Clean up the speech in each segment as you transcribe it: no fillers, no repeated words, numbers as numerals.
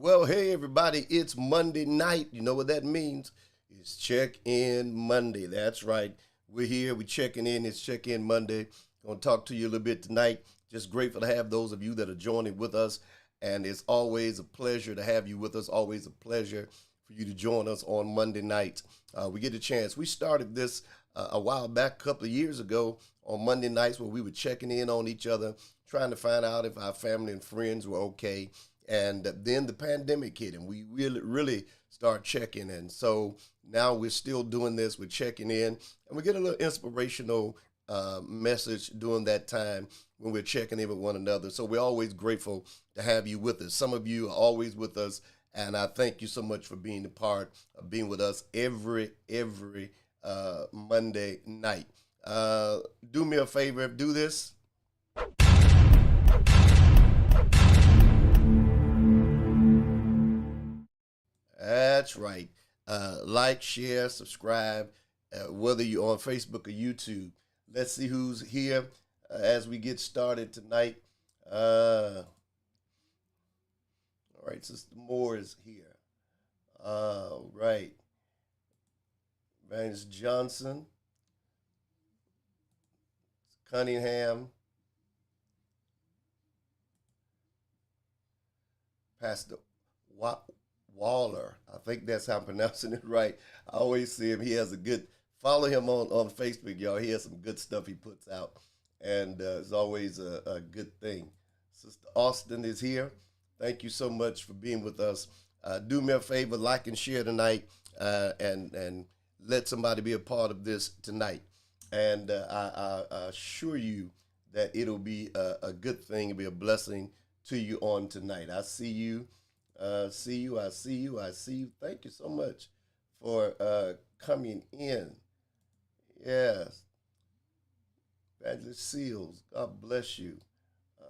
Well, hey everybody, it's Monday night. You know what that means? It's Check In Monday. That's right. We're here, we're checking in. It's Check In Monday. Gonna talk to you a little bit tonight. Just grateful to have those of you that are joining with us. And it's always a pleasure to have you with us. Always a pleasure for you to join us on Monday night. We get a chance. We started this a while back, a couple of years ago, on Monday nights where we were checking in on each other, trying to find out if our family and friends were okay. And then the pandemic hit and we really start checking. And so now we're still doing this. We're checking in and we get a little inspirational message during that time when we're checking in with one another. So we're always grateful to have you with us. Some of you are always with us. And I thank you so much for being a part of being with us every Monday night. Do me a favor, do this. That's right. Like, share, subscribe, whether you're on Facebook or YouTube. Let's see who's here as we get started tonight. All right, Sister Moore is here. All right. Vance Johnson, Cunningham, Pastor Waller. I think that's how I'm pronouncing it right. I always see him. He has a good, follow him on Facebook, y'all. He has some good stuff he puts out. And it's always a good thing. Sister Austin is here. Thank you so much for being with us. Do me a favor, like and share tonight, and let somebody be a part of this tonight. And I assure you that it'll be a good thing. It'll be a blessing to you on tonight. I see you. See you. I see you. I see you. Thank you so much for coming in. Yes. Evangelist Seals, God bless you.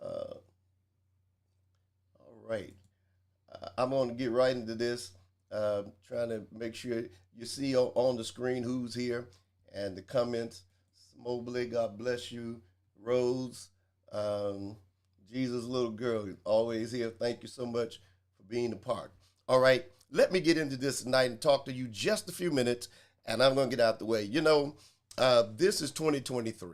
All right. I'm going to get right into this. Trying to make sure you see on the screen who's here and the comments. Mobley, God bless you. Rose, Jesus' little girl, always here. Thank you so much for being a part. All right, let me get into this tonight and talk to you just a few minutes, and I'm going to get out the way. You know, this is 2023,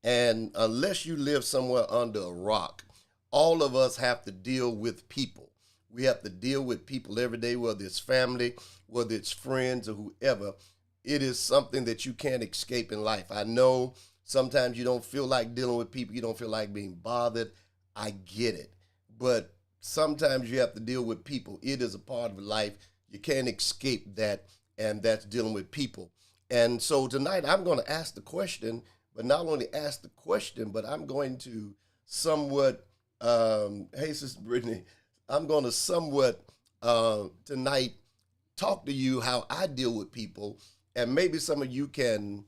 and unless you live somewhere under a rock, all of us have to deal with people. We have to deal with people every day, whether it's family, whether it's friends, or whoever. It is something that you can't escape in life. I know sometimes you don't feel like dealing with people. You don't feel like being bothered. I get it. But sometimes you have to deal with people. It is a part of life. You can't escape that, and that's dealing with people. And so tonight I'm going to ask the question, but not only ask the question, but I'm going to somewhat, hey, Sister Brittany, I'm going to somewhat tonight talk to you how I deal with people, and maybe some of you can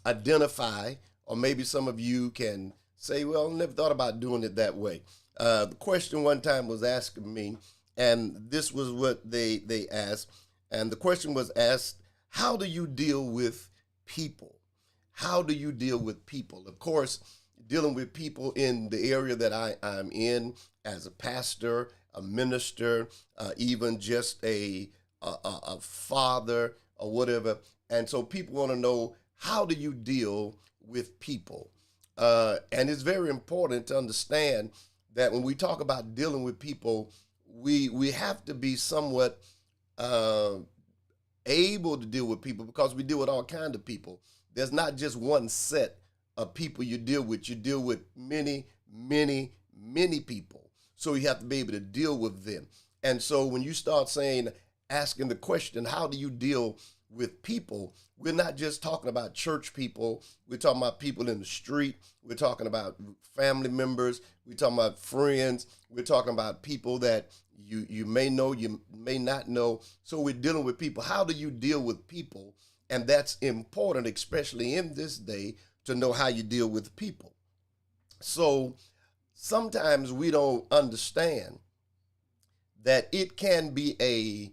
identify, or maybe some of you can say, well, I never thought about doing it that way. The question one time was asking me, and this was what they asked, and the question was asked, how do you deal with people? How do you deal with people? Of course, dealing with people in the area that I'm in as a pastor, a minister, even just a father or whatever. And so people want to know, how do you deal with people? And it's very important to understand that when we talk about dealing with people, we have to be somewhat able to deal with people, because we deal with all kinds of people. There's not just one set of people you deal with. You deal with many, many, many people. So you have to be able to deal with them. And so when you start saying, asking the question, how do you deal with people? We're not just talking about church people. We're talking about people in the street. We're talking about family members. We're talking about friends. We're talking about people that you may know, you may not know. So we're dealing with people. How do you deal with people? And that's important, especially in this day, to know how you deal with people. So sometimes we don't understand that it can be a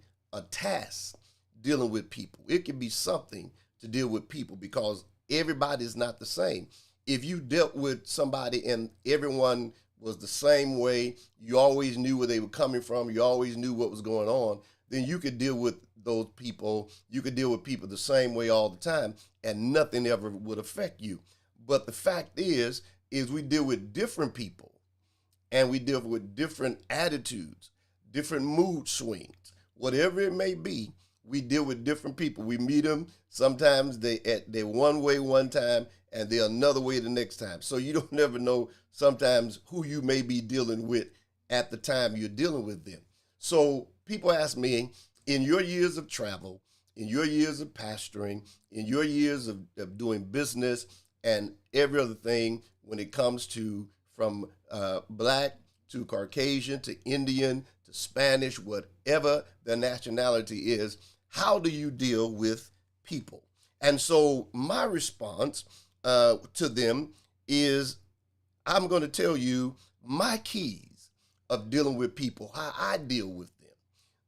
task dealing with people. It can be something to deal with people, because everybody is not the same. If you dealt with somebody and everyone was the same way, you always knew where they were coming from, you always knew what was going on, then you could deal with those people. You could deal with people the same way all the time, and nothing ever would affect you. But the fact is we deal with different people, and we deal with different attitudes, different mood swings, whatever it may be. We deal with different people. We meet them. Sometimes they're one way one time, and they're another way the next time. So you don't never know sometimes who you may be dealing with at the time you're dealing with them. So people ask me, in your years of travel, in your years of pastoring, in your years of doing business and every other thing, when it comes to from black to Caucasian to Indian to Spanish, whatever the nationality is, how do you deal with people? And so my response to them is, I'm going to tell you my keys of dealing with people, how I deal with them,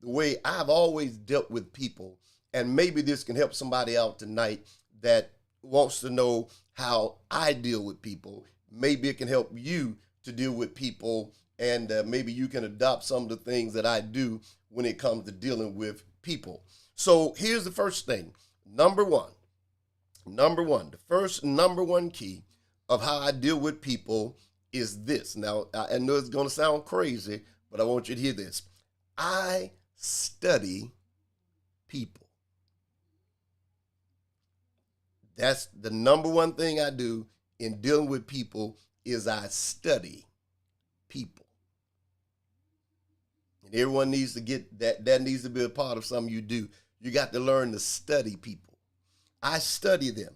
the way I've always dealt with people. And maybe this can help somebody out tonight that wants to know how I deal with people. Maybe it can help you to deal with people, and maybe you can adopt some of the things that I do when it comes to dealing with people. So here's the first thing. Number one, the first number one key of how I deal with people is this. Now, I know it's going to sound crazy, but I want you to hear this. I study people. That's the number one thing I do in dealing with people, is I study people. And everyone needs to get that. That needs to be a part of something you do. You got to learn to study people. I study them,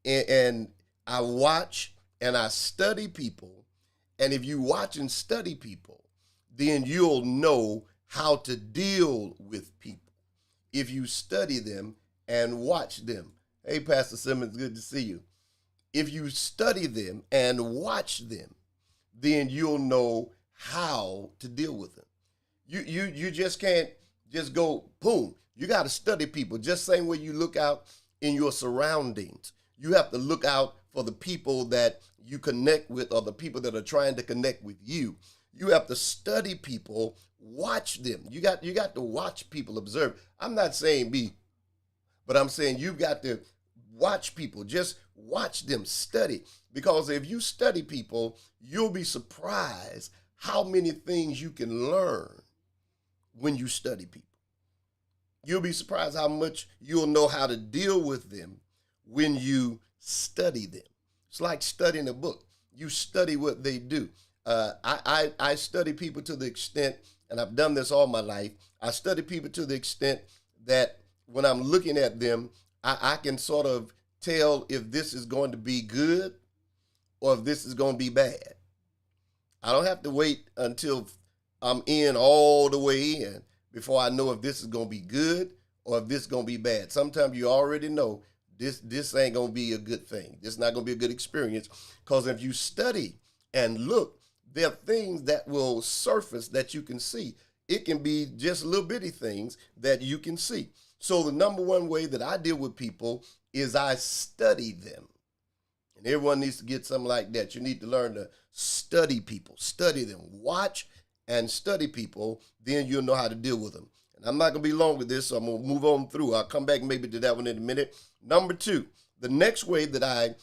and I watch and I study people, And if you watch and study people, then you'll know how to deal with people. If you study them and watch them. Hey, Pastor Simmons, good to see you. If you study them and watch them, then you'll know how to deal with them. You just can't just go, boom. You got to study people. Just same way you look out in your surroundings. You have to look out for the people that you connect with or the people that are trying to connect with you. You have to study people, watch them. You got to watch people, observe. I'm not saying be, but I'm saying you got to watch people. Just watch them, study. Because if you study people, you'll be surprised how many things you can learn when you study people. You'll be surprised how much you'll know how to deal with them when you study them. It's like studying a book. You study what they do. I study people to the extent, and I've done this all my life, I study people to the extent that when I'm looking at them, I can sort of tell if this is going to be good or if this is going to be bad. I don't have to wait until I'm in all the way in before I know if this is going to be good or if this is going to be bad. Sometimes you already know this ain't going to be a good thing. This is not going to be a good experience, because if you study and look, there are things that will surface that you can see. It can be just little bitty things that you can see. So the number one way that I deal with people is I study them. And everyone needs to get something like that. You need to learn to study people, study them, watch and study people, then you'll know how to deal with them. And I'm not going to be long with this, so I'm going to move on through. I'll come back maybe to that one in a minute. Number two, the next way that I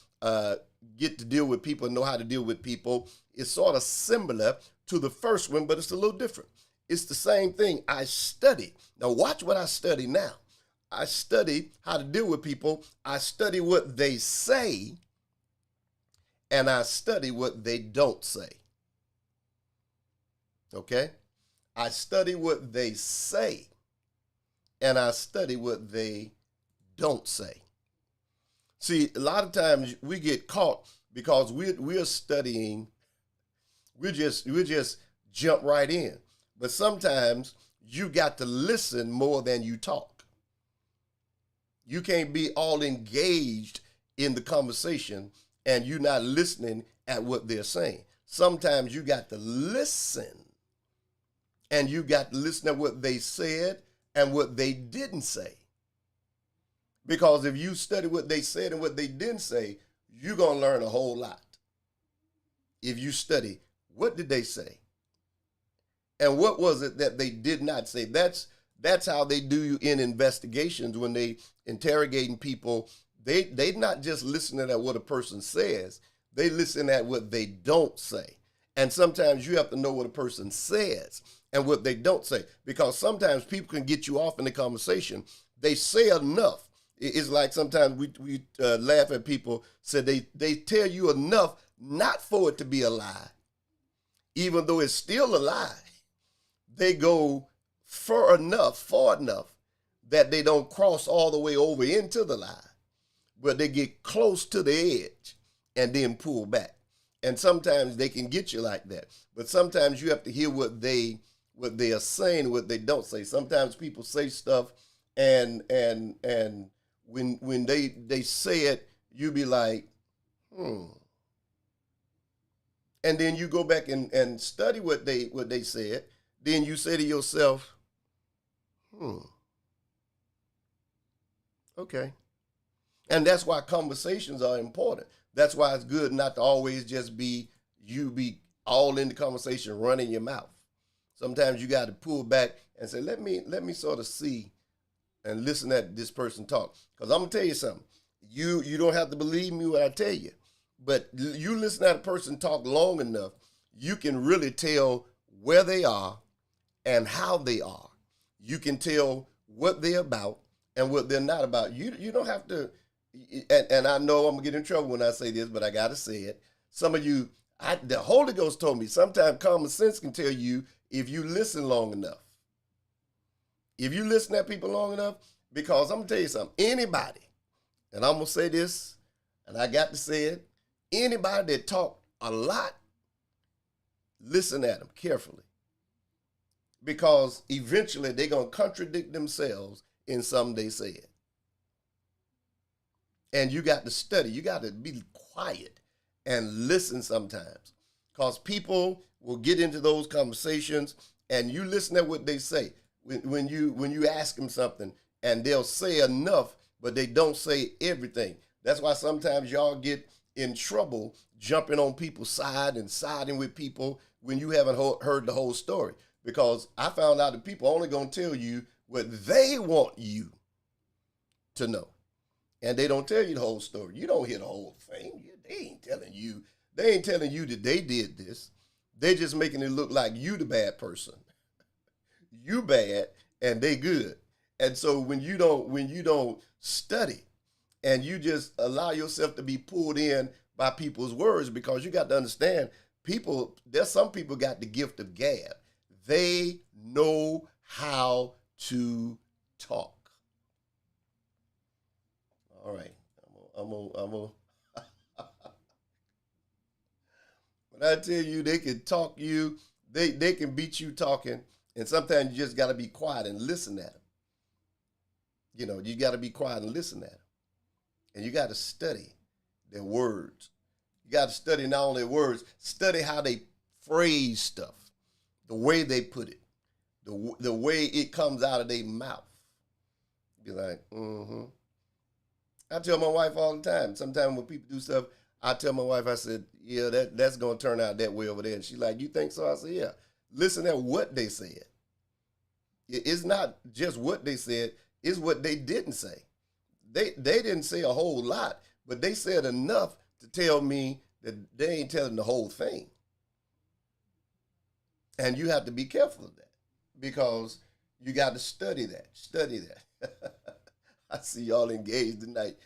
get to deal with people and know how to deal with people is sort of similar to the first one, but it's a little different. It's the same thing. I study. Now watch what I study now. I study how to deal with people. I study what they say, and I study what they don't say. Okay? I study what they say, and I study what they don't say. See, a lot of times we get caught because we're studying, we just jump right in. But sometimes you got to listen more than you talk. You can't be all engaged in the conversation and you're not listening at what they're saying. Sometimes you got to listen, and you got to listen at what they said and what they didn't say. Because if you study what they said and what they didn't say, you're going to learn a whole lot. If you study, what did they say? And what was it that they did not say? That's how they do you in investigations when they interrogating people. They not just listening at what a person says, they listen at what they don't say. And sometimes you have to know what a person says and what they don't say, because sometimes people can get you off in the conversation. They say enough. It's like sometimes we laugh at people, say they tell you enough not for it to be a lie. Even though it's still a lie, they go far enough that they don't cross all the way over into the lie, but they get close to the edge and then pull back. And sometimes they can get you like that. But sometimes you have to hear what they are saying, what they don't say. Sometimes people say stuff and when they say it, you be like, And then you go back and study what they said. Then you say to yourself, okay. And that's why conversations are important. That's why it's good not to always just be all in the conversation running your mouth. Sometimes you got to pull back and say, let me sort of see and listen at this person talk. Because I'm going to tell you something. You don't have to believe me when I tell you. But you listen at a person talk long enough, you can really tell where they are and how they are. You can tell what they're about and what they're not about. You don't have to, and I know I'm going to get in trouble when I say this, but I got to say it. Some of you, the Holy Ghost told me sometimes common sense can tell you if you listen long enough. If you listen at people long enough, because I'm going to tell you something, anybody, and I'm going to say this, and I got to say it, anybody that talk a lot Listen at them carefully, because eventually they're going to contradict themselves in something they said. And you got to study. You got to be quiet and listen sometimes, because people will get into those conversations and you listen at what they say. When you ask them something and they'll say enough, but they don't say everything. That's why sometimes y'all get in trouble jumping on people's side and siding with people when you haven't heard the whole story. Because I found out that people are only going to tell you what they want you to know. And they don't tell you the whole story. You don't hear the whole thing. They ain't telling you. They ain't telling you that they did this. They just making it look like you the bad person. You bad and they good. And so when you don't study and you just allow yourself to be pulled in by people's words, because you got to understand, there's some people got the gift of gab. They know how to talk. All right, I'm gonna when I tell you they can talk you, they can beat you talking, and sometimes you just got to be quiet and listen at them. You know, you got to be quiet and listen at them, and you got to study their words. You got to study not only their words, study how they phrase stuff, the way they put it, the way it comes out of their mouth. Be like, I tell my wife all the time. Sometimes when people do stuff, I tell my wife, I said, yeah, that's going to turn out that way over there. And she's like, you think so? I said, yeah. Listen at what they said. It's not just what they said, it's what they didn't say. They didn't say a whole lot, but they said enough to tell me that they ain't telling the whole thing. And you have to be careful of that, because you got to study that. Study that. I see y'all engaged tonight.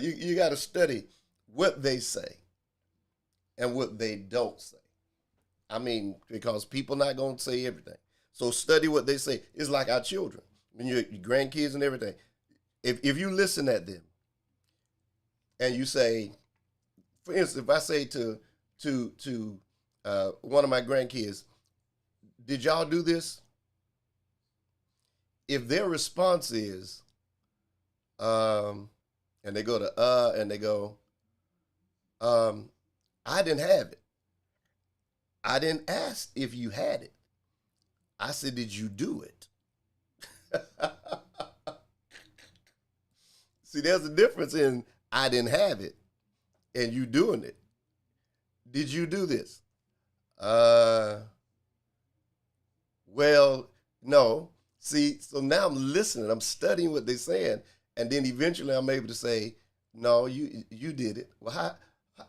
You got to study what they say and what they don't say. I mean, because people not going to say everything. So study what they say. It's like our children, when your grandkids and everything. If you listen at them and you say, for instance, if I say to one of my grandkids, did y'all do this? If their response is, and they go to and they go, I didn't have it. I didn't ask if you had it. I said, did you do it? See, there's a difference in I didn't have it and you doing it. Did you do this? Well, no. See, so now I'm listening. I'm studying what they're saying. And then eventually I'm able to say, no, you did it. Well,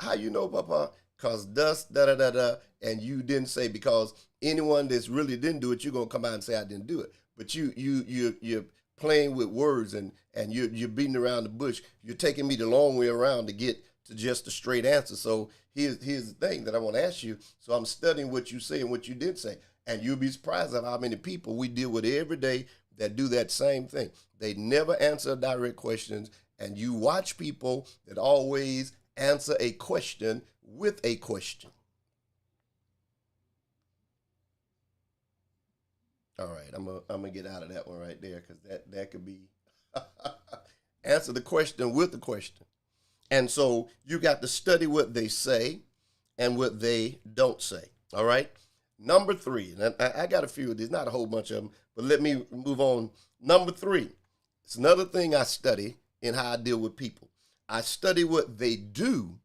how you know, Papa? Because thus, da-da-da-da, and you didn't say, because anyone that's really didn't do it, you're going to come out and say, I didn't do it. But you're playing with words and you're beating around the bush. You're taking me the long way around to get to just a straight answer. So here's the thing that I want to ask you. So I'm studying what you say and what you did say. And you'll be surprised at how many people we deal with every day that do that same thing. They never answer direct questions. And you watch people that always answer a question with a question. All right, I'm gonna get out of that one right there, because that could be answer the question with the question. And so you got to study what they say and what they don't say. All right. Number 3, and I got a few of these, not a whole bunch of them, but let me move on. Number 3, it's another thing I study in how I deal with people. I study what they do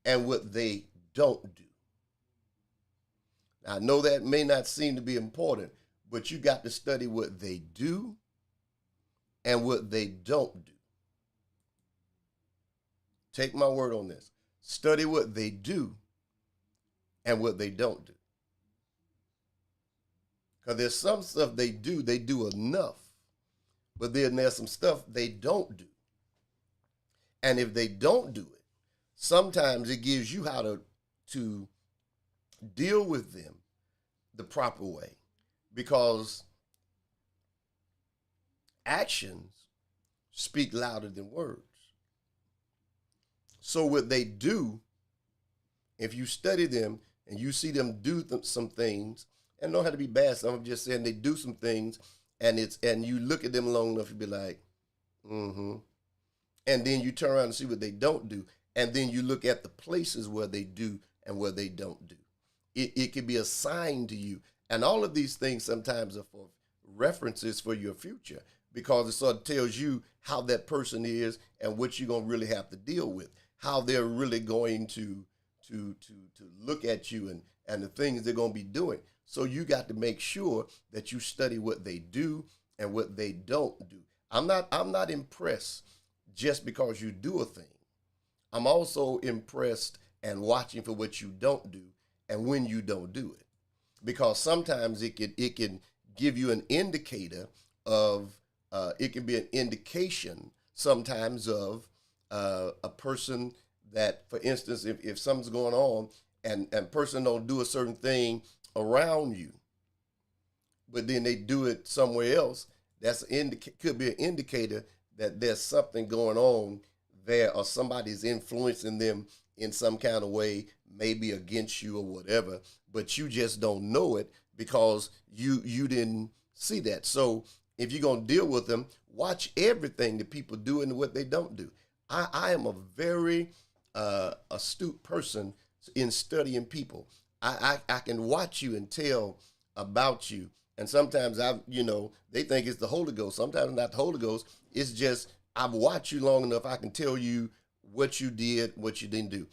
and what they don't do. Now, I know that may not seem to be important, but you got to study what they do and what they don't do. Take my word on this. Study what they do and what they don't do. Because there's some stuff they do enough, but then there's some stuff they don't do. And if they don't do it, sometimes it gives you how to deal with them the proper way, because actions speak louder than words. So what they do, if you study them and you see them do some things, and don't have to be bad. So I'm just saying they do some things, and you look at them long enough, you be like, mm-hmm. And then you turn around and see what they don't do, and then you look at the places where they do and where they don't do. It could be a sign to you, and all of these things sometimes are for references for your future, because it sort of tells you how that person is and what you're gonna really have to deal with, how they're really going to look at you, and the things they're gonna be doing. So you got to make sure that you study what they do and what they don't do. I'm not impressed just because you do a thing. I'm also impressed and watching for what you don't do and when you don't do it, because sometimes it can give you an indicator of it can be an indication sometimes of a person that, for instance, if something's going on and person don't do a certain thing around you, but then they do it somewhere else, could be an indicator that there's something going on there, or somebody's influencing them in some kind of way, maybe against you or whatever, but you just don't know it because you didn't see that. So if you're gonna deal with them, watch everything that people do and what they don't do. I am a very astute person in studying people. I can watch you and tell about you. And sometimes they think it's the Holy Ghost. Sometimes not the Holy Ghost. It's just I've watched you long enough. I can tell you what you did, what you didn't do.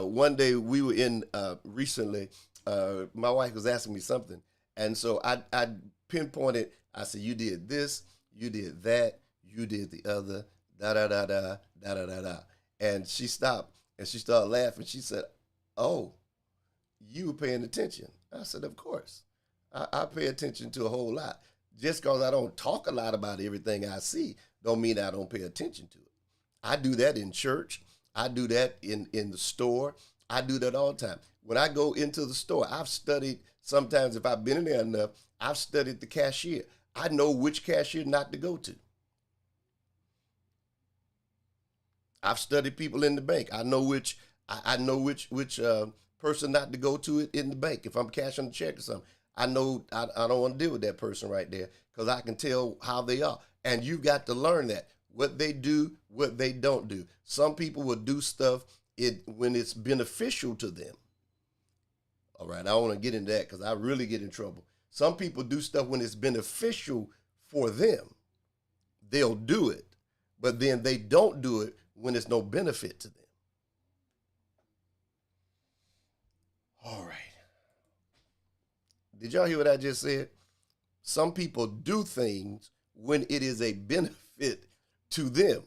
One day we were in recently. My wife was asking me something, and so I pinpointed. I said, "You did this, you did that, you did the other, da da da da da da da da." And she stopped and she started laughing. She said, "Oh, you were paying attention." I said, "Of course. I pay attention to a whole lot. Just because I don't talk a lot about everything I see, don't mean I don't pay attention to it. I do that in church. I do that in the store. I do that all the time. When I go into the store, I've studied, sometimes if I've been in there enough, I've studied the cashier. I know which cashier not to go to. I've studied people in the bank. I know which person not to go to it in the bank. If I'm cashing a check or something, I know I don't want to deal with that person right there because I can tell how they are. And you got to learn that. What they do, what they don't do. Some people will do stuff when it's beneficial to them. All right, I don't want to get into that because I really get in trouble. Some people do stuff when it's beneficial for them. They'll do it, but then they don't do it when it's no benefit to them. All right. Did y'all hear what I just said? Some people do things when it is a benefit to them,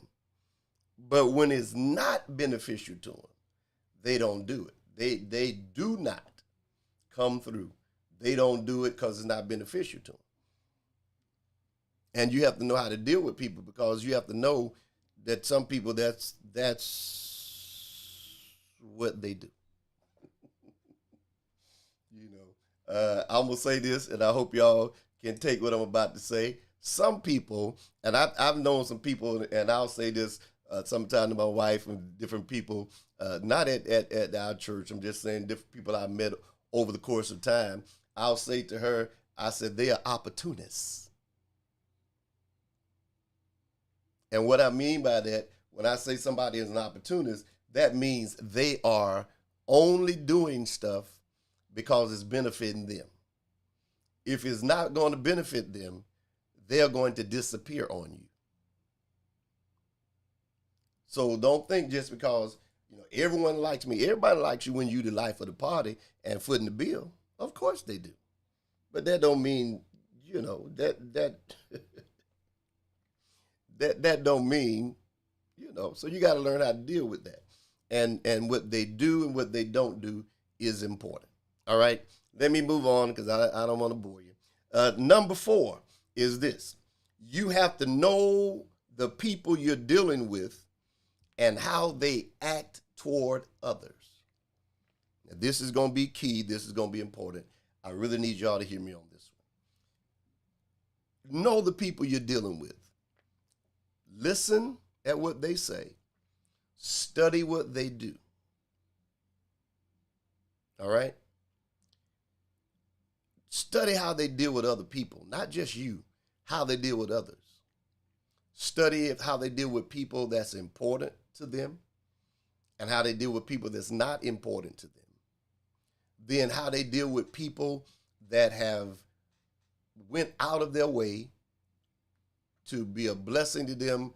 but when it's not beneficial to them, they don't do it. They do not come through. They don't do it because it's not beneficial to them. And you have to know how to deal with people, because you have to know that some people that's what they do. I'm gonna say this, and I hope y'all can take what I'm about to say. Some people, and I've known some people, and I'll say this sometime to my wife and different people, not at our church. I'm just saying different people I met over the course of time. I'll say to her, I said, they are opportunists. And what I mean by that, when I say somebody is an opportunist, that means they are only doing stuff because it's benefiting them. If it's not going to benefit them, they're going to disappear on you. So don't think just because everyone likes me, everybody likes you when you the life of the party and footing the bill. Of course they do, but that don't mean that that don't mean So you got to learn how to deal with that, and what they do and what they don't do is important. All right, let me move on because I don't want to bore you. Number 4 is this: you have to know the people you're dealing with and how they act toward others. Now, this is going to be key. This is going to be important. I really need y'all to hear me on this one. Know the people you're dealing with. Listen at what they say. Study what they do. All right? Study how they deal with other people, not just you, how they deal with others. Study how they deal with people that's important to them and how they deal with people that's not important to them. Then how they deal with people that have went out of their way to be a blessing to them,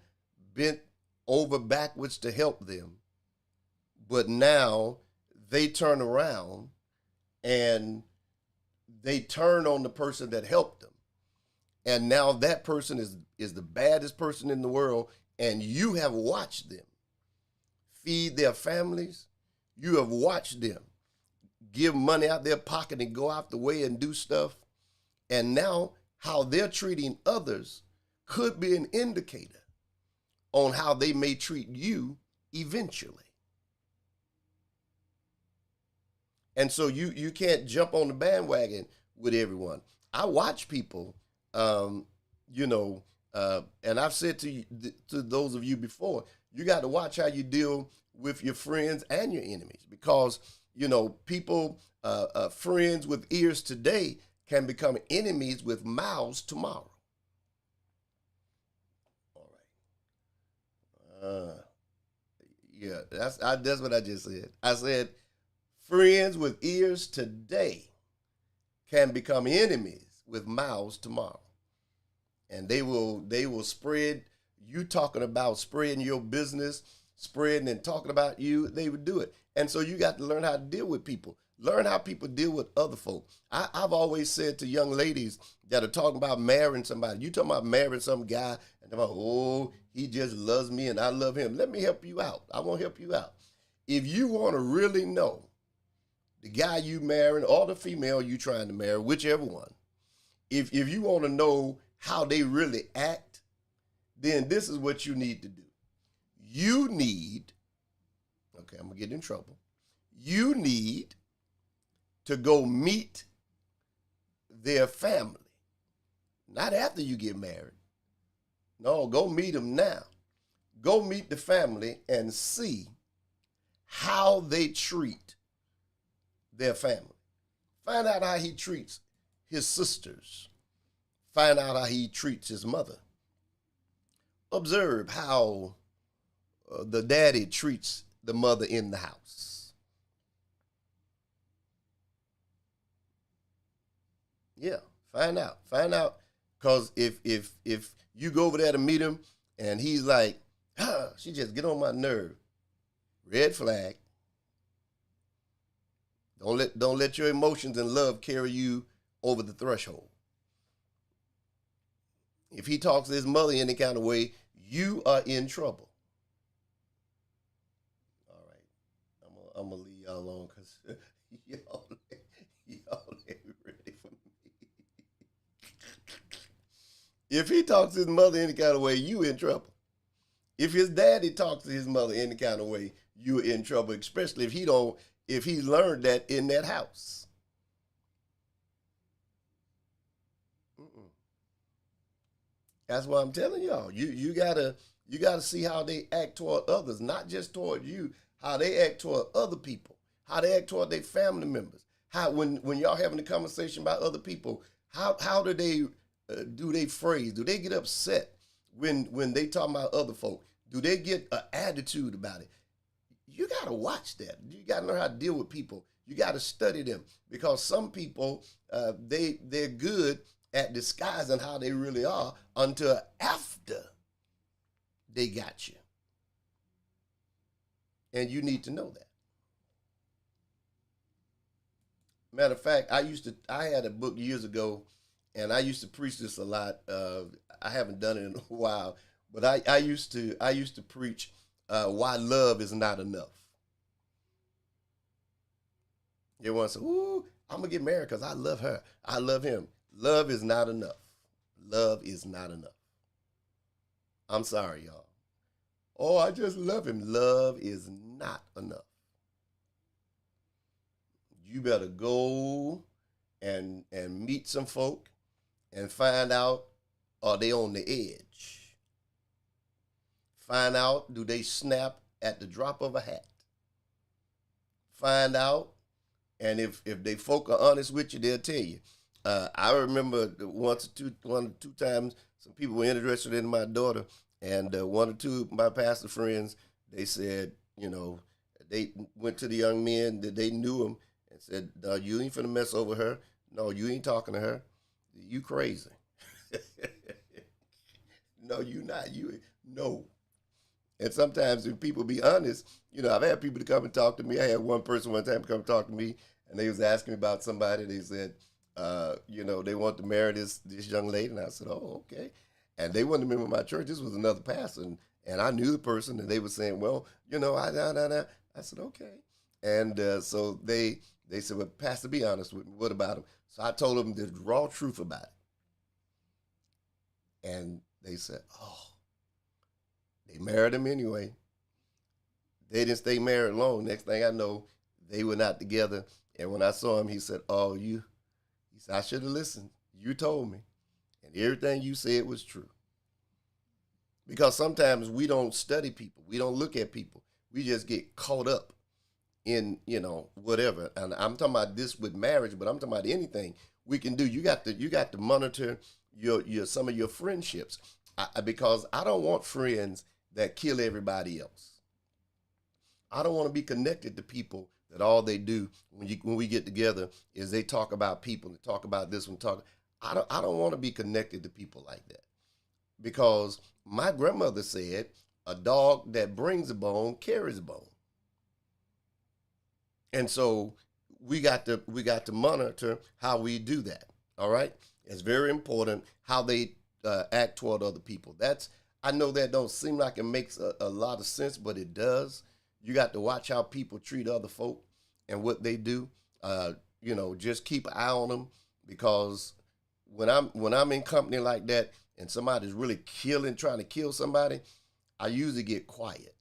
bent over backwards to help them. But now they turn around and they turn on the person that helped them. And now that person is the baddest person in the world, and you have watched them feed their families. You have watched them give money out their pocket and go out the way and do stuff. And now how they're treating others could be an indicator on how they may treat you eventually. And so you can't jump on the bandwagon with everyone. I watch people, and I've said to those of you before, you got to watch how you deal with your friends and your enemies, because people, friends with ears today can become enemies with mouths tomorrow. All right. Yeah, that's what I just said. I said friends with ears today can become enemies with mouths tomorrow. And they will spread, you talking about spreading your business, spreading and talking about you, they would do it. And so you got to learn how to deal with people. Learn how people deal with other folk. I've always said to young ladies that are talking about marrying somebody, you talking about marrying some guy, and they're like, oh, he just loves me and I love him. Let me help you out. I want to help you out. If you want to really know the guy you marrying or the female you trying to marry, whichever one, if you want to know how they really act, then this is what you need to do. You need, okay, I'm going to get in trouble. You need to go meet their family. Not after you get married. No, go meet them now. Go meet the family and see how they treat their family. Find out how he treats his sisters. Find out how he treats his mother. Observe how the daddy treats the mother in the house. Yeah, find out. Because if you go over there to meet him and he's like, she just get on my nerve, red flag. Don't let your emotions and love carry you over the threshold. If he talks to his mother any kind of way, you are in trouble. All right, I'm gonna leave y'all alone because y'all ain't ready for me. If he talks to his mother any kind of way, you in trouble. If his daddy talks to his mother any kind of way, you're in trouble, especially if he learned that in that house. That's why I'm telling y'all. You gotta see how they act toward others, not just toward you. How they act toward other people. How they act toward their family members. How when y'all having a conversation about other people, how do they phrase? Do they get upset when they talk about other folk? Do they get an attitude about it? You gotta watch that. You gotta learn how to deal with people. You gotta study them, because some people they're good at disguising how they really are until after they got you. And you need to know that. Matter of fact, I had a book years ago, and I used to preach this a lot. I haven't done it in a while, but I used to preach why love is not enough. Everyone said, ooh, I'm going to get married because I love her. I love him. Love is not enough. Love is not enough. I'm sorry, y'all. Oh, I just love him. Love is not enough. You better go and meet some folk and find out, are they on the edge? Find out, do they snap at the drop of a hat? Find out, and if they folk are honest with you, they'll tell you, I remember one or two times, some people were interested in my daughter, and one or two of my pastor friends, they said, they went to the young men that they knew him and said, "No, you ain't finna mess over her. No, you ain't talking to her. You crazy." No, you not. You no. And sometimes if people be honest, I've had people to come and talk to me. I had one person one time come talk to me, and they was asking me about somebody. They said, they want to marry this young lady, and I said, "Oh, okay." And they wanted to member my church. This was another pastor, and I knew the person, and they were saying, "Well, I said, "Okay." And so they said, "Well, Pastor, be honest with me. What about him?" So I told them the raw truth about it, and they said, "Oh." They married him anyway. They didn't stay married long. Next thing I know, they were not together. And when I saw him, he said, "Oh, you," he said, "I should have listened. You told me. And everything you said was true." Because sometimes we don't study people. We don't look at people. We just get caught up in, whatever. And I'm talking about this with marriage, but I'm talking about anything we can do. You got to monitor your some of your friendships. Because I don't want friends that kill everybody else. I don't want to be connected to people that all they do when we get together is they talk about people and talk about this one. I don't want to be connected to people like that, because my grandmother said a dog that brings a bone carries a bone, and so we got to monitor how we do that. All right, it's very important how they act toward other people. I know that don't seem like it makes a lot of sense, but it does. You got to watch how people treat other folk and what they do. Just keep an eye on them, because when I'm in company like that and somebody's really trying to kill somebody, I usually get quiet.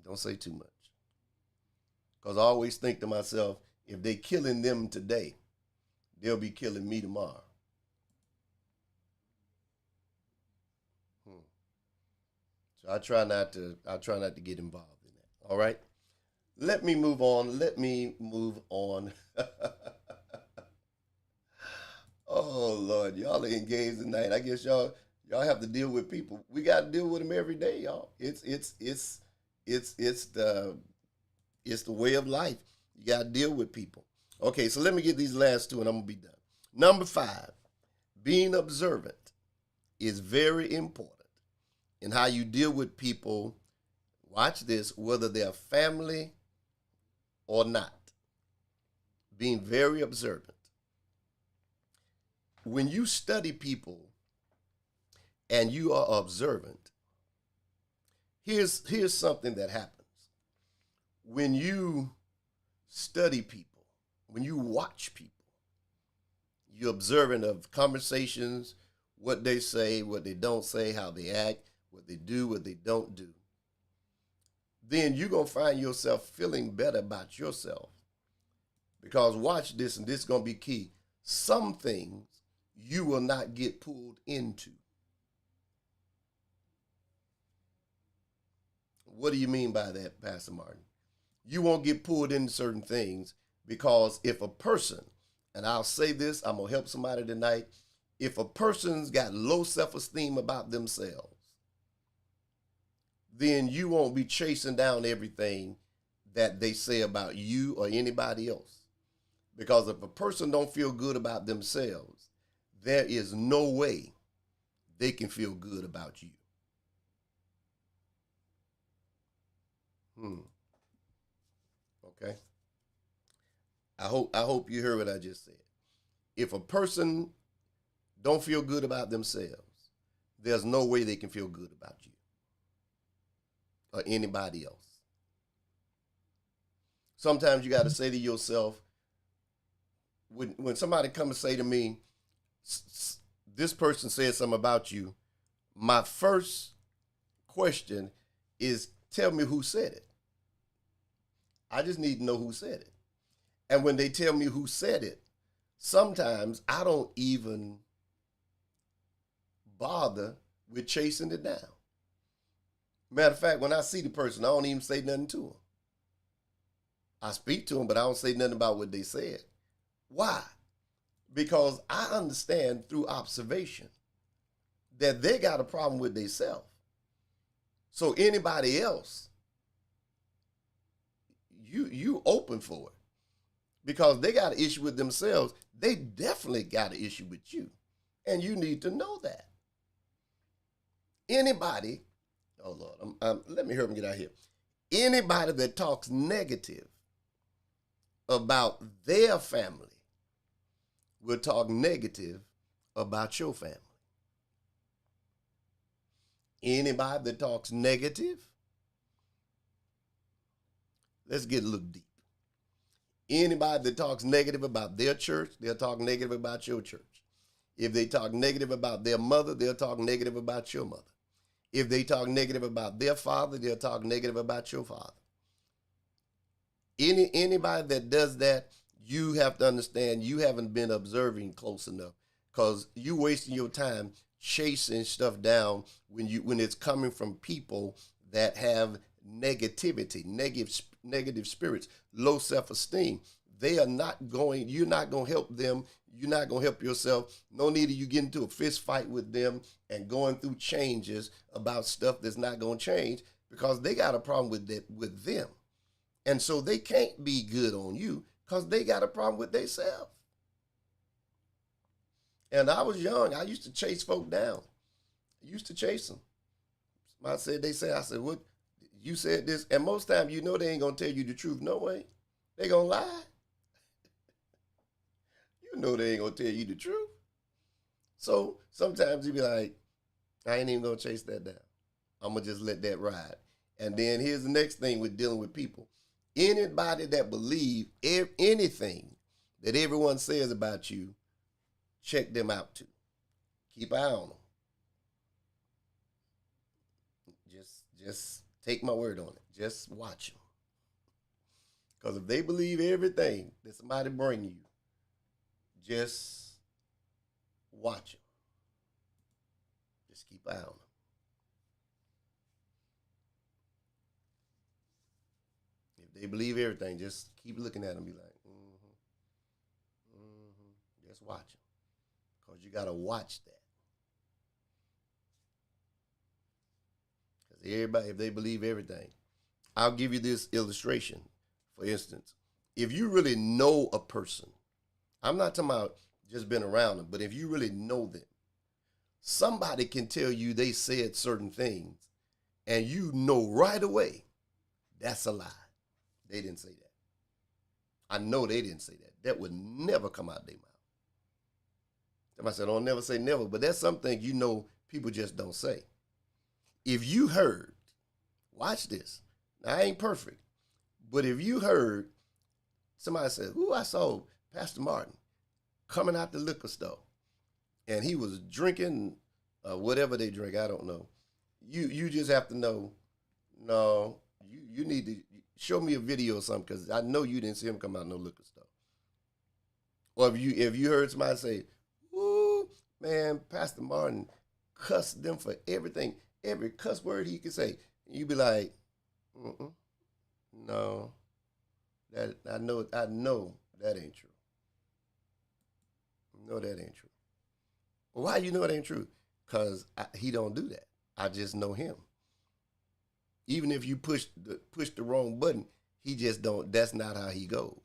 Don't say too much, because I always think to myself, if they killing them today, they'll be killing me tomorrow. So I try not to get involved in that. All right. Let me move on. Oh Lord, y'all are engaged tonight. I guess y'all have to deal with people. We got to deal with them every day, y'all. It's the way of life. You got to deal with people. Okay, so let me get these last two, and I'm gonna be done. Number 5, being observant is very important in how you deal with people. Watch this, whether they're family or not. Being very observant. When you study people and you are observant, here's something that happens. When you study people, when you watch people, you're observant of conversations, what they say, what they don't say, how they act, what they do, what they don't do. Then you're going to find yourself feeling better about yourself. Because watch this, and this is going to be key. Some things you will not get pulled into. What do you mean by that, Pastor Martin? You won't get pulled into certain things because if a person, and I'll say this, I'm going to help somebody tonight, if a person's got low self-esteem about themselves, then you won't be chasing down everything that they say about you or anybody else. Because if a person don't feel good about themselves, there is no way they can feel good about you. Okay. I hope you heard what I just said. If a person don't feel good about themselves, there's no way they can feel good about you or anybody else. Sometimes you got to say to yourself, when somebody comes and say to me, this person said something about you, my first question is, tell me who said it. I just need to know who said it. And when they tell me who said it, sometimes I don't even bother with chasing it down. Matter of fact, when I see the person, I don't even say nothing to them. I speak to them, but I don't say nothing about what they said. Why? because I understand through observation that they got a problem with themselves. So anybody else, you open for it because they got an issue with themselves. They definitely got an issue with you, and you need to know that. Anybody, oh Lord, let me hear them get out here. Anybody that talks negative about their family will talk negative about your family. Anybody that talks negative, let's get a little deep. Anybody that talks negative about their church, they'll talk negative about your church. If they talk negative about their mother, they'll talk negative about your mother. If they talk negative about their father, they'll talk negative about your father. Anybody that does that, you have to understand you haven't been observing close enough, because you're wasting your time chasing stuff down when it's coming from people that have negativity, negative spirits, low self-esteem. They are not going, you're not going to help them. You're not going to help yourself. No need of you getting into a fist fight with them and going through changes about stuff that's not going to change, because they got a problem with them. And so they can't be good on you because they got a problem with themselves. And I was young. I used to chase folk down. I used to chase them. I said, what? You said this. And most times, you know, they ain't going to tell you the truth. No way. They going to lie. You know they ain't going to tell you the truth. So sometimes you be like, I ain't even going to chase that down. I'm going to just let that ride. And then here's the next thing with dealing with people. Anybody that believe anything that everyone says about you, check them out too. Keep an eye on them. Just take my word on it. Just watch them. Because if they believe everything that somebody bring you, just watch them. Just keep an eye on them. If they believe everything, just keep looking at them and be like, just watch them. Because you got to watch that. Because everybody, if they believe everything, I'll give you this illustration. For instance, if you really know a person, I'm not talking about just been around them, but if you really know them, somebody can tell you they said certain things, and you know right away that's a lie. They didn't say that. I know they didn't say that. That would never come out of their mouth. Somebody said, don't never say never, but that's something you know people just don't say. If you heard, watch this. Now, I ain't perfect, but if you heard somebody say, I saw Pastor Martin coming out the liquor store, and he was drinking whatever they drink, I don't know. You just have to know, no, you need to show me a video or something, because I know you didn't see him come out no liquor store. Or if you heard somebody say, "Ooh, man, Pastor Martin cussed them for everything, every cuss word he could say," you be like, no, that I know that ain't true. No, that ain't true. Well, why you know it ain't true? Because he don't do that. I just know him. Even if you push the wrong button, he just don't. That's not how he goes.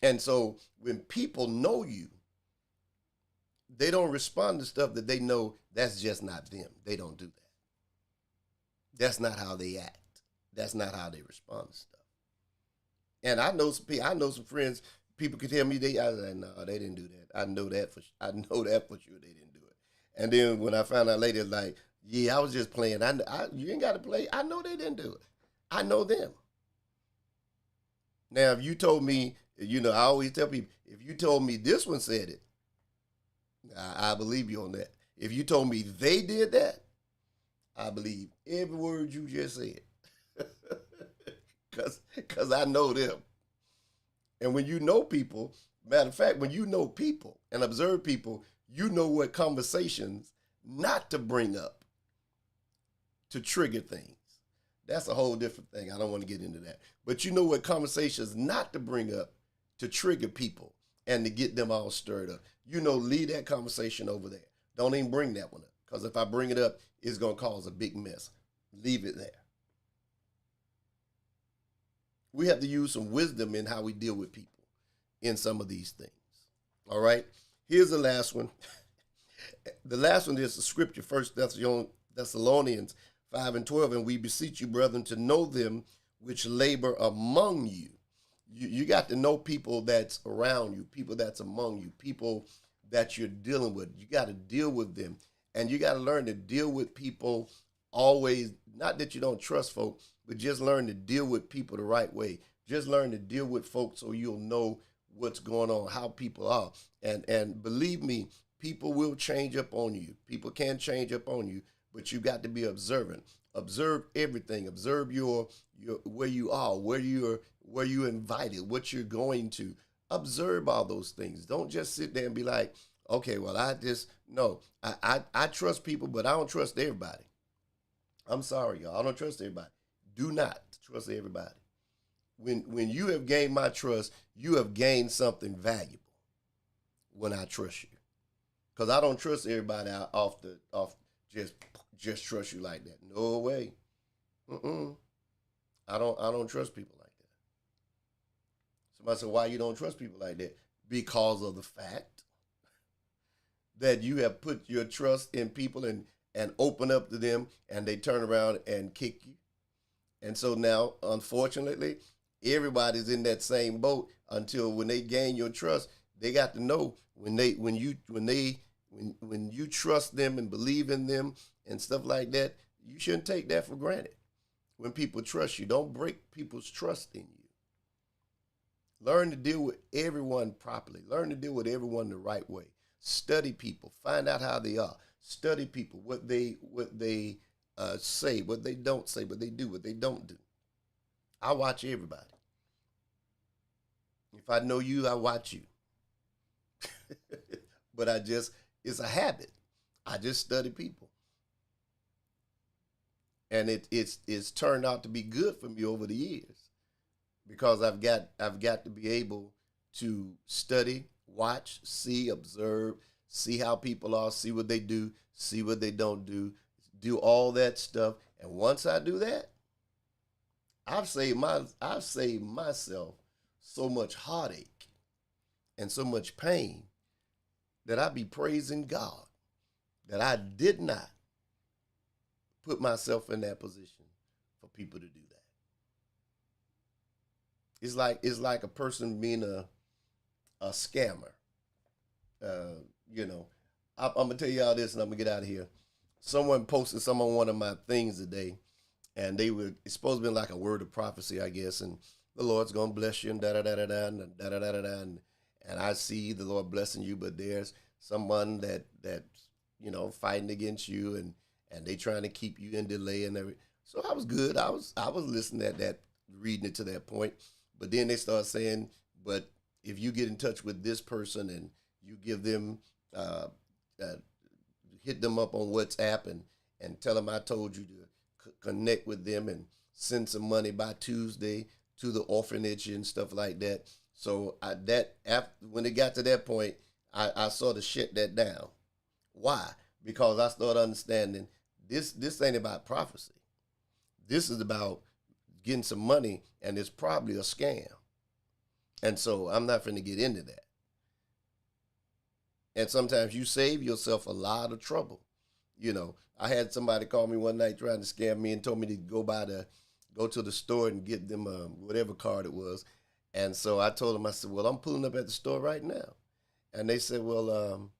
And so when people know you, they don't respond to stuff that they know that's just not them. They don't do that. That's not how they act. That's not how they respond to stuff. And I know some friends. People could tell me I was like, no, they didn't do that. I know that for sure they didn't do it. And then when I found out later, like, yeah, I was just playing. You ain't got to play. I know they didn't do it. I know them. Now, if you told me, I always tell people, if you told me this one said it, I believe you on that. If you told me they did that, I believe every word you just said. Because I know them. And when you know people, matter of fact, when you know people and observe people, you know what conversations not to bring up to trigger things. That's a whole different thing. I don't want to get into that. But you know what conversations not to bring up to trigger people and to get them all stirred up. Leave that conversation over there. Don't even bring that one up, because if I bring it up, it's going to cause a big mess. Leave it there. We have to use some wisdom in how we deal with people in some of these things. All right? Here's the last one. The last one is the scripture, 1 Thessalonians 5:12. And we beseech you, brethren, to know them which labor among you. You got to know people that's around you, people that's among you, people that you're dealing with. You got to deal with them. And you got to learn to deal with people always. Not that you don't trust folks, but just learn to deal with people the right way. Just learn to deal with folks so you'll know what's going on, how people are. And believe me, people will change up on you. People can change up on you, but you got to be observant. Observe everything. Observe your where you are, where you're invited, what you're going to. Observe all those things. Don't just sit there and be like, okay, well, I trust people, but I don't trust everybody. I'm sorry, y'all. I don't trust everybody. Do not trust everybody. When you have gained my trust, you have gained something valuable when I trust you. Because I don't trust everybody off just trust you like that. No way. I don't trust people like that. Somebody said, why you don't trust people like that? Because of the fact that you have put your trust in people and open up to them, and they turn around and kick you. And so now, unfortunately, everybody's in that same boat until when they gain your trust, they got to know when you trust them and believe in them and stuff like that, you shouldn't take that for granted. When people trust you, don't break people's trust in you. Learn to deal with everyone properly. Learn to deal with everyone the right way. Study people. Find out how they are. Study people, what they say, what they don't say, what they do, what they don't do. I watch everybody. If I know you, I watch you. But it's a habit. I just study people. And it's turned out to be good for me over the years, because I've got to be able to study, watch, see, observe, see how people are, see what they do, see what they don't do all that stuff. And once I do that, I've saved myself so much heartache and so much pain that I be praising God that I did not put myself in that position for people to do that. It's like a person being a scammer. I'm gonna tell you all this, and I'm gonna get out of here. Someone posted some on one of my things today, and it's supposed to be like a word of prophecy, I guess, and the Lord's gonna bless you and da da da da da and da da da da da, and I see the Lord blessing you, but there's someone that fighting against you, and they trying to keep you in delay and everything. So I was good. I was listening at that, reading it to that point, but then they start saying, but if you get in touch with this person and you give them, hit them up on WhatsApp and tell them I told you to connect with them and send some money by Tuesday to the orphanage and stuff like that. So when it got to that point, I sort of shut that down. Why? Because I started understanding this ain't about prophecy. This is about getting some money, and it's probably a scam. And so I'm not going to get into that. And sometimes you save yourself a lot of trouble. I had somebody call me one night trying to scam me and told me to go to the store and get them whatever card it was. And so I told them, I said, well, I'm pulling up at the store right now. And they said, well,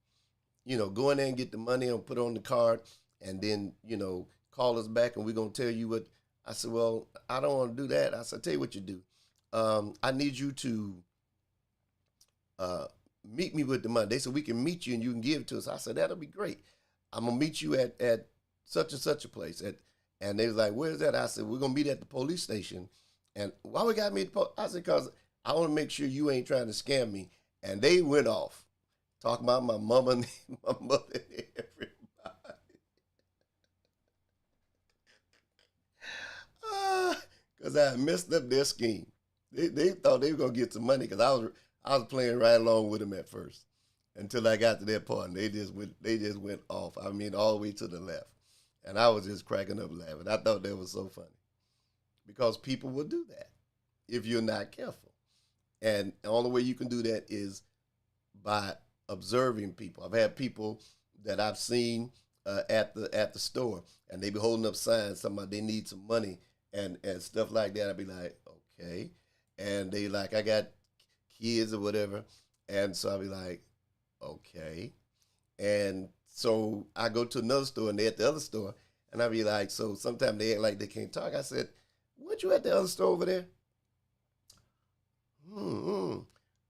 go in there and get the money and put it on the card, and then, call us back and we're going to tell you what. I said, well, I don't want to do that. I said, tell you what you do. I need you to meet me with the money. They said, we can meet you and you can give it to us. I said, that'll be great. I'm going to meet you at such and such a place. And they was like, where's that? I said, we're going to meet at the police station. And why we got to meet at the police? I said, because I want to make sure you ain't trying to scam me. And they went off talking about my mama and my mother and everybody. Because I messed up their scheme. They thought they were going to get some money because I was playing right along with them at first until I got to that part, and they just went off. I mean, all the way to the left, and I was just cracking up laughing. I thought that was so funny because people will do that if you're not careful, and the only way you can do that is by observing people. I've had people that I've seen at the store, and they be holding up signs talking about they need some money and stuff like that. I'd be like, okay, and they like, I got kids or whatever, and so I'd be like, okay, and so I go to another store and they at the other store, and I'd be like, so sometimes they act like they can't talk. I said, weren't you at the other store over there? Hmm.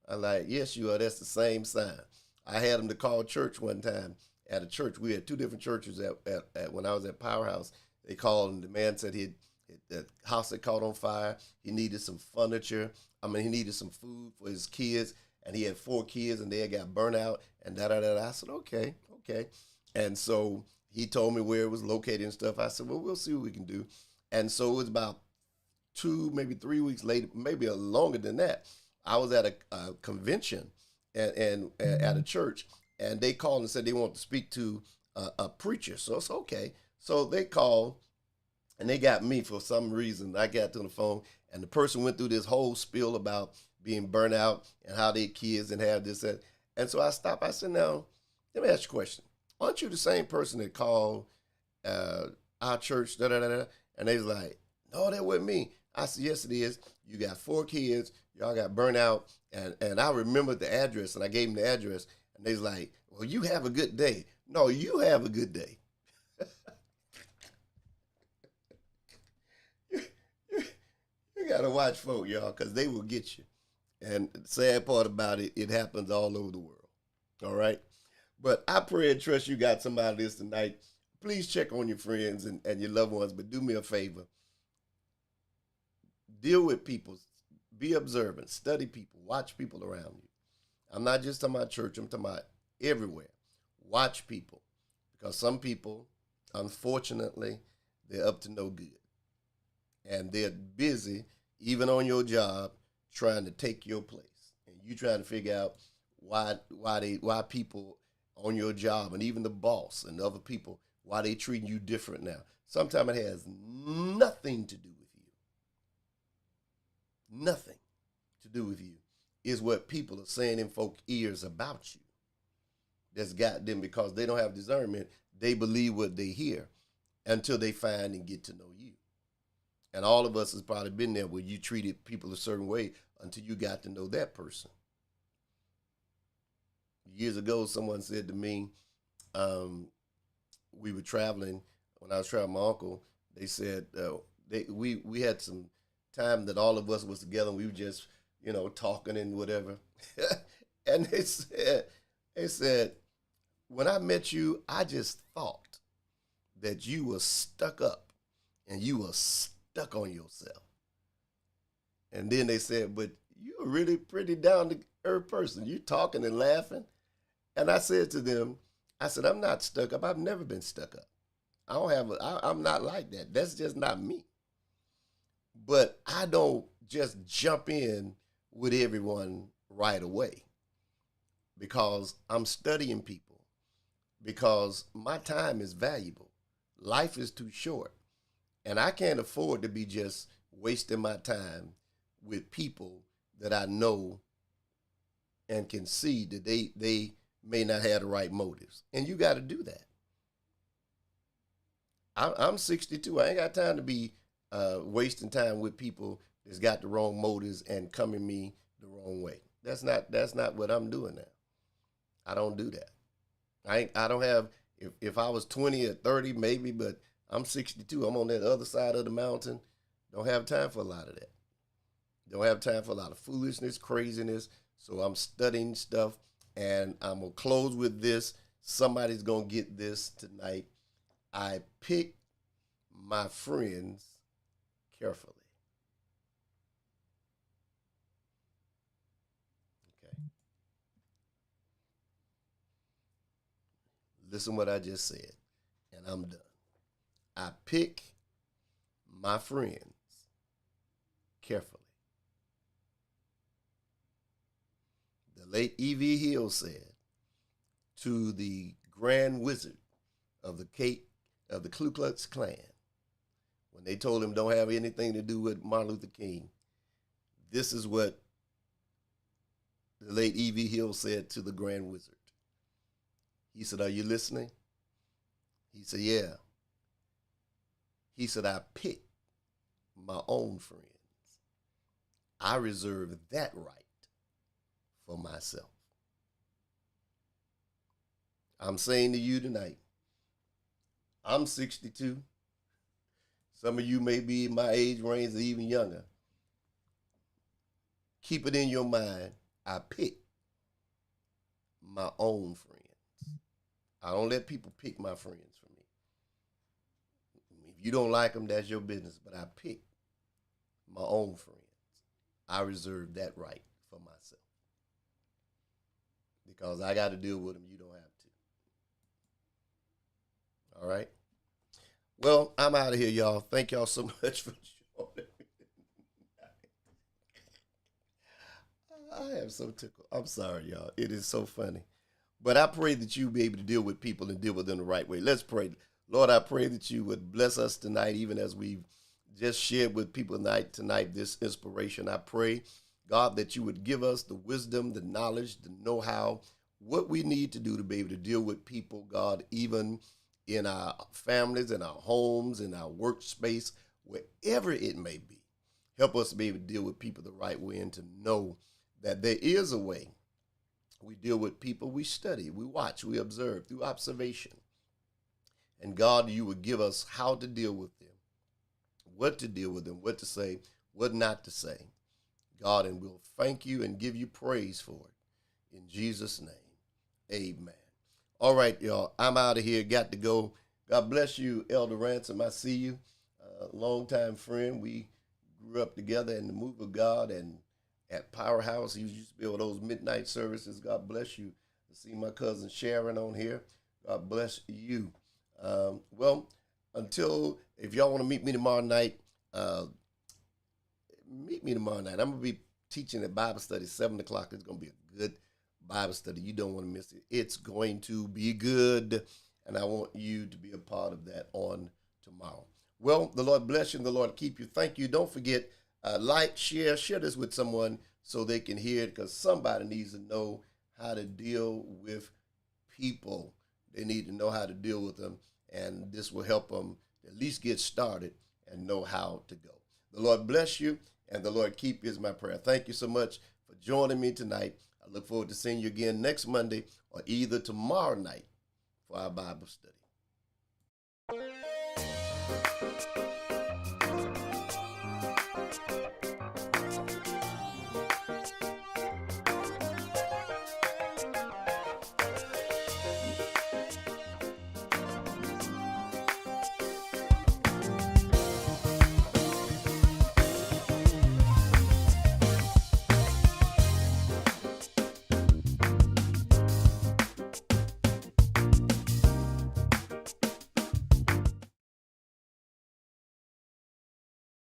I'm like, yes, you are. That's the same sign. I had them to call church one time at a church. We had two different churches at when I was at Powerhouse. They called and the man said the house had caught on fire. He needed some furniture. I mean, he needed some food for his kids, and he had 4 kids, and they had got burnt out, and da da da. I said, okay, okay. And so he told me where it was located and stuff. I said, well, we'll see what we can do. And so it was about 2, maybe 3 weeks later, maybe longer than that. I was at a convention and at a church, and they called and said they want to speak to a preacher. So it's okay. So they called and they got me for some reason. I got to the phone, and the person went through this whole spiel about being burnt out and how they kids and have this and so I stopped. I said, now let me ask you a question. Aren't you the same person that called uh, our church? Da da da da. And they was like, no, that wasn't me. I said, yes, it is. You got 4 kids. Y'all got burnt out. And I remembered the address, and I gave them the address. And they was like, well, you have a good day. No, you have a good day. you, you, you got to watch folk, y'all, because they will get you. And the sad part about it, it happens all over the world. All right? But I pray and trust you got somebody this tonight. Please check on your friends and your loved ones, but do me a favor. Deal with people, be observant, study people, watch people around you. I'm not just talking about church, I'm talking about everywhere. Watch people because some people, unfortunately, they're up to no good. And they're busy, even on your job, trying to take your place. And you trying to figure out why people on your job and even the boss and other people, why they treating you different now. Sometimes it has nothing to do with you. Nothing to do with you is what people are saying in folk ears about you. That's got them because they don't have discernment. They believe what they hear until they find and get to know you. And all of us has probably been there where you treated people a certain way until you got to know that person. Years ago, someone said to me, we were traveling, when I was traveling with my uncle, they said we had some time that all of us was together and we were just, talking and whatever. And they said, when I met you, I just thought that you were stuck up and you were stuck on yourself. And then they said, but you're a really pretty down to earth person. You talking and laughing. And I said to them, I said, I'm not stuck up. I've never been stuck up. I'm not like that. That's just not me. But I don't just jump in with everyone right away because I'm studying people, because my time is valuable. Life is too short. And I can't afford to be just wasting my time with people that I know and can see that they may not have the right motives. And you got to do that. I'm 62. I ain't got time to be wasting time with people that's got the wrong motives and coming me the wrong way. That's not what I'm doing now. I don't do that. I don't have, if I was 20 or 30 maybe, but I'm 62. I'm on that other side of the mountain. Don't have time for a lot of that. Don't have time for a lot of foolishness, craziness. So I'm studying stuff, and I'm going to close with this. Somebody's going to get this tonight. I pick my friends carefully. Okay. Listen what I just said, and I'm done. I pick my friends carefully. late E.V. Hill said to the Grand Wizard of the Ku Klux Klan, when they told him don't have anything to do with Martin Luther King, this is what the late E.V. Hill said to the Grand Wizard. He said, "Are you listening?" He said, "Yeah." He said, "I pick my own friends. I reserve that right for myself." I'm saying to you tonight, I'm 62. Some of you may be in my age range or even younger. Keep it in your mind, I pick my own friends. I don't let people pick my friends for me. If you don't like them, that's your business, but I pick my own friends. I reserve that right for myself. Because I got to deal with them, you don't have to. All right? Well, I'm out of here, y'all. Thank y'all so much for joining me. I am so tickled. I'm sorry, y'all. It is so funny. But I pray that you be able to deal with people and deal with them the right way. Let's pray. Lord, I pray that you would bless us tonight, even as we've just shared with people tonight this inspiration. I pray, God, that you would give us the wisdom, the knowledge, the know-how, what we need to do to be able to deal with people, God, even in our families, in our homes, in our workspace, wherever it may be. Help us to be able to deal with people the right way and to know that there is a way. We deal with people, we study, we watch, we observe through observation. And God, you would give us how to deal with them, what to deal with them, what to say, what not to say. God, and we'll thank you and give you praise for it. In Jesus' name, amen. All right, y'all, I'm out of here. Got to go. God bless you, Elder Ransom. I see you. Longtime friend. We grew up together in the move of God and at Powerhouse. He used to be on those midnight services. God bless you. I see my cousin Sharon on here. God bless you. Well, until, if y'all want to meet me tomorrow night, meet me tomorrow night. I'm going to be teaching at Bible study, 7 o'clock. It's going to be a good Bible study. You don't want to miss it. It's going to be good, and I want you to be a part of that on tomorrow. Well, the Lord bless you and the Lord keep you. Thank you. Don't forget, like, share this with someone so they can hear it, because somebody needs to know how to deal with people. They need to know how to deal with them, and this will help them at least get started and know how to go. The Lord bless you, and the Lord keep you is my prayer. Thank you so much for joining me tonight. I look forward to seeing you again next Monday or either tomorrow night for our Bible study.